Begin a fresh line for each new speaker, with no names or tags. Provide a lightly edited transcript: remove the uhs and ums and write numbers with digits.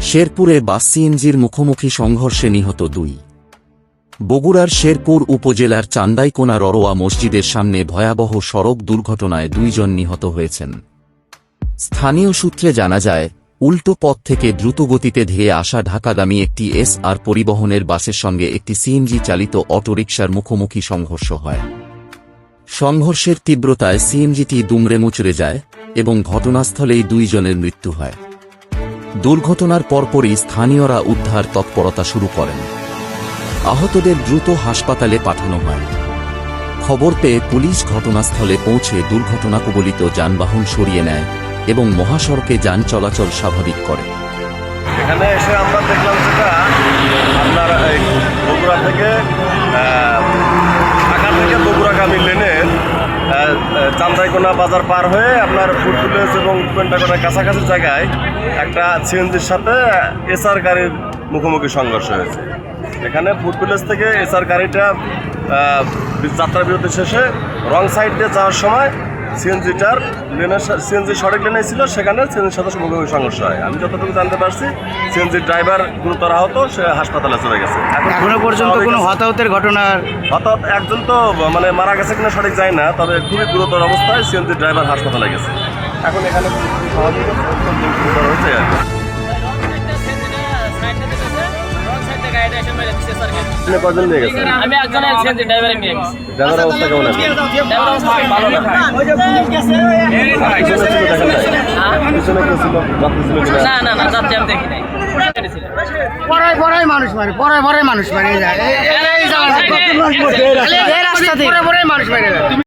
শেরপুরে বাস সিএনজির মুখোমুখি সংঘর্ষে নিহত 2। বগুড়ার শেরপুর উপজেলার চান্দাইকোনা ররোয়া মসজিদের সামনে ভয়াবহ সড়ক দুর্ঘটনায় 2 জন নিহত হয়েছেন। স্থানীয় সূত্রে জানা যায়, উল্টো পথ থেকে দ্রুতগতিতে ধেয়ে আসা ঢাকাগামী একটি এসআর পরিবহনের বাসের সঙ্গে একটি সিএনজি চালিত অটোরিকশার মুখোমুখি সংঘর্ষ হয়। সংঘর্ষের তীব্রতায় সিএনজিটি দুমড়ে মুচড়ে যায় এবং ঘটনাস্থলেই 2 জনের মৃত্যু হয়। দুর্ঘটনার পরপরই স্থানীয়রা উদ্ধার তৎপরতা শুরু করেন। আহতদের দ্রুত হাসপাতালে পাঠানো হয়। খবর পেয়ে পুলিশ ঘটনাস্থলে পৌঁছে দুর্ঘটনা কবলিত যানবাহন সরিয়ে নেয় এবং মহাসড়কে যান চলাচল স্বাভাবিক করে।
এখানে এসে আমরা দেখলাম যেটা আপনার বগুড়া থেকে ঢাকা থেকে বগুড়াগামী লেনের চান্দাইকোনা বাজার পার হয়ে আপনার ফুড ভিলেজ এবং পেন্টাগনের কাছাকাছি জায়গায় একটা সিএনজির সাথে এসআর গাড়ির মুখোমুখি সংঘর্ষ হয়েছে। এখানে ফুড ভিলেজ থেকে এসআর গাড়িটা যাত্রা বিরতি শেষে রং সাইড দিয়ে যাওয়ার সময় সিএনজিটার সিএনজি সড়ক লেনে ছিল, সেখানে সিএনজির সাথে মুখোমুখি সংঘর্ষ হয়। আমি যতটুকু জানতে পারছি সিএনজির ড্রাইভার গুরুতর আহত, সে হাসপাতালে চলে গেছে।
এখনো পর্যন্ত কোনো হতাহতের ঘটনার
হঠাৎ একজন তো মানে মারা গেছে কিনা সঠিক যায় না, তবে খুবই গুরুতর অবস্থায় সিএনজির ড্রাইভার হাসপাতালে গেছে। এখন এখানে স্বাভাবিক গুরুতর হয়েছে আর কি। কজন নিয়ে গেছে?
আমি একজন সিএনজি ড্রাইভার নিয়ে গেছি।
ড্রাইভারের অবস্থা কেমন আছে?
ড্রাইভার অবস্থা ভালো না।
পিছনে কেউ ছিল? যাত্রী ছিল কিনা?
না যাত্রী আমি দেখি নাই।
পরাই মানুষ মারে, পরাই মানুষ মারে, এই রাস্তা থেকে মানুষ মারে।